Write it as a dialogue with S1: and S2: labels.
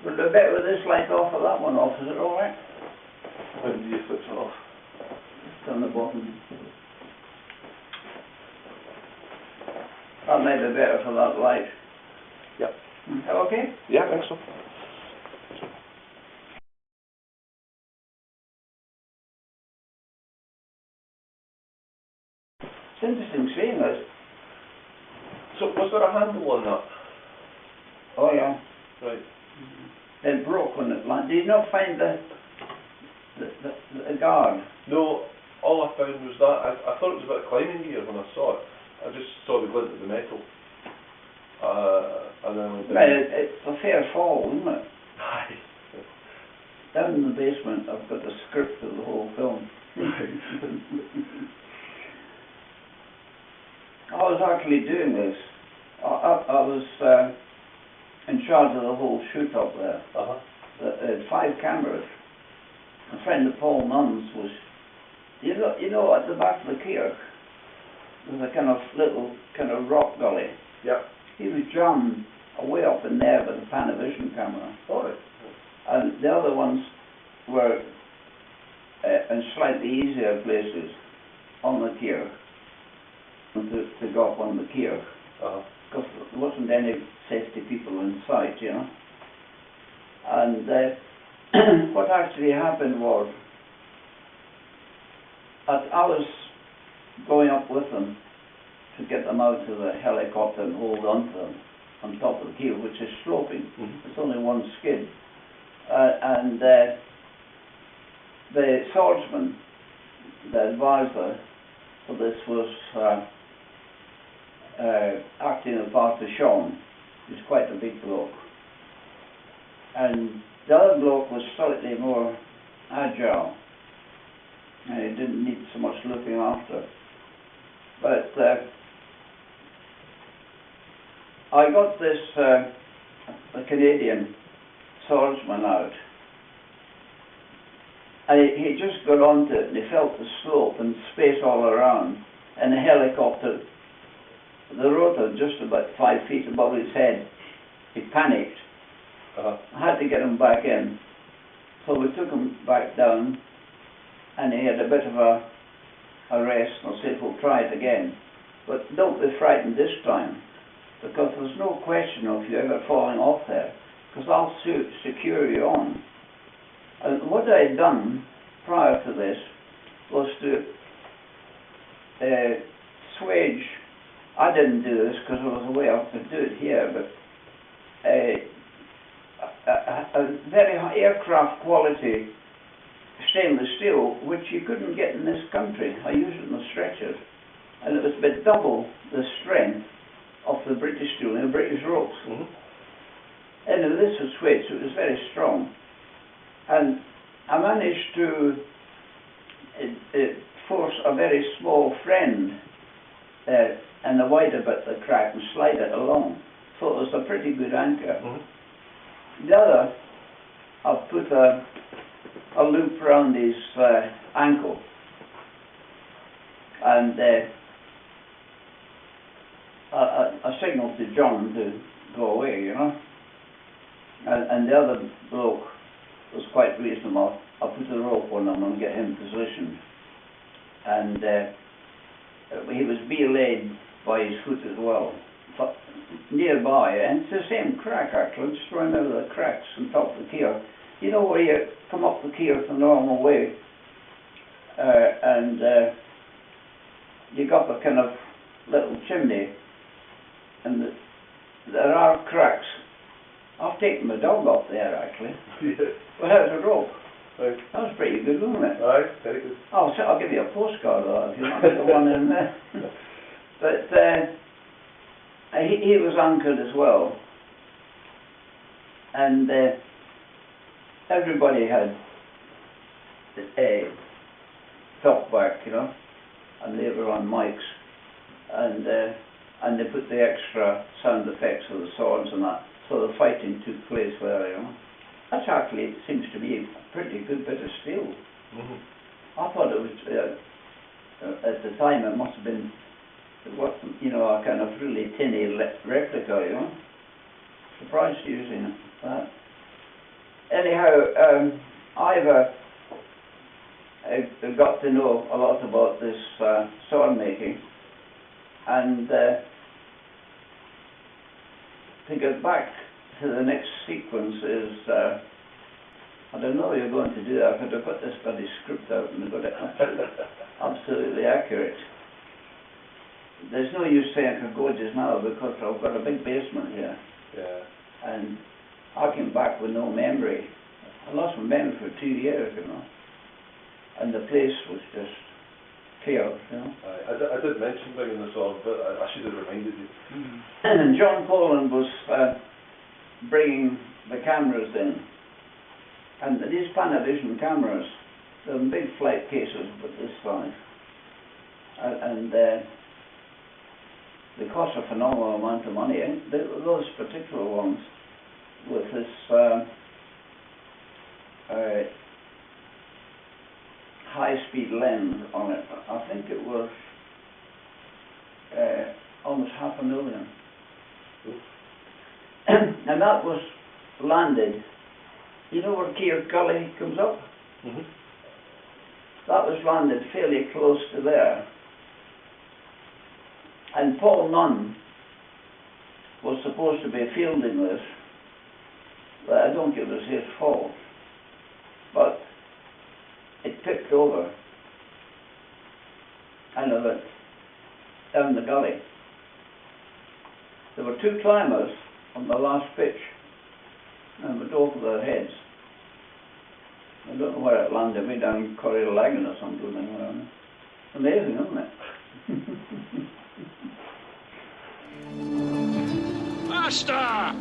S1: But the bit with this light off or that one off, is it alright?
S2: When do you switch it off?
S1: Just on the bottom. That might be better for that light.
S2: Yep.
S1: Okay?
S2: Yeah, I think so.
S1: It's interesting seeing this.
S2: So, was there a handle on that?
S1: Oh yeah.
S2: Right.
S1: It broke when it landed. Did you not find the guard?
S2: No, all I found was that. I thought it was a bit of climbing gear when I saw it. I just saw the glint of the metal. And then went down.
S1: Right, it's a fair fall, isn't it?
S2: Aye.
S1: Down in the basement, I've got the script of the whole film. I was actually doing this. I was in charge of the whole shoot up there. Had 5 cameras. A friend of Paul Nunn's was, you know, at the back of the kirk, there's a kind of little kind of rock gully.
S2: Yep.
S1: He was jammed way up in there with a Panavision camera.
S2: All right. And
S1: the other ones were in slightly easier places on the kirk to go up on the kirk. Because there wasn't any safety people in sight, you know. And what actually happened was, I was going up with them to get them out of the helicopter and hold on to them on top of the keel, which is sloping. It's only one skid. And the swordsman, the advisor for this, was acting the part of Sean. He's quite a big bloke. And the other bloke was slightly more agile, and he didn't need so much looking after. But I got this a Canadian swordsman out, and he just got onto it, and he felt the slope and space all around, and the helicopter, the rotor just about 5 feet above his head. He panicked. I had to get him back in, so we took him back down, and he had a bit of a rest. I'll say, we'll try it again, but don't be frightened this time, because there's no question of you ever falling off there, because I'll secure you on. And what I had done prior to this was to swage. I didn't do this because I was away. I could do it here, but a very high aircraft quality stainless steel, which you couldn't get in this country. I used it in the stretchers, and it was about double the strength of the British steel, the British ropes. Anyway, this was swage, so it was very strong, and I managed to force a very small friend and a wider bit of the crack and slide it along. So it was a pretty good anchor. The other, I've put a loop around his ankle, and I signalled to John to go away, you know. And the other bloke was quite reasonable. I put a rope on him and get him positioned. And he was belayed by his foot as well, nearby, and it's the same crack actually. Just remember the cracks on top of the keel. You know where you come up the keel the normal way, and you got the kind of little chimney, and there are cracks. I've taken my dog up there actually. Without a rope.
S2: Right.
S1: That was pretty good, wasn't it?
S2: Aye, very good.
S1: I'll give you a postcard of that if you want the one in there. But he was anchored as well, and everybody had a talk back, you know, and they were on mics, and they put the extra sound effects of the swords and that, so the fighting took place there, you know. That's actually, it seems to be a pretty good bit of steel. I thought it was, at the time it must have been, it wasn't, you know, a kind of really tinny replica, you know. Surprised using that. anyhow, I've got to know a lot about this sword making, and to get back to the next sequence is, I don't know how you're going to do that. I've had to put this bloody script out and got it absolutely accurate. There's no use saying I could go just now because I've got a big basement here.
S2: Yeah.
S1: And I came back with no memory. I lost my memory for 2 years, you know. And the place was just chaos, you know.
S2: I did mention bringing this on, but I should have reminded you.
S1: And John Poland was bringing the cameras in. And these Panavision cameras, they're big flight cases about this size. And they cost a phenomenal amount of money. And those particular ones with this high-speed lens on it, I think it was almost $500,000. And that was landed, you know where Keir Gully comes up?
S2: Mm-hmm.
S1: That was landed fairly close to there. And Paul Nunn was supposed to be fielding this, but I don't think it was his fault. But it tipped over and it went down the gully. There were 2 climbers on the last pitch and went over their heads. I don't know where it landed, maybe down Corriellagan or something. Amazing, isn't it?
S3: Master!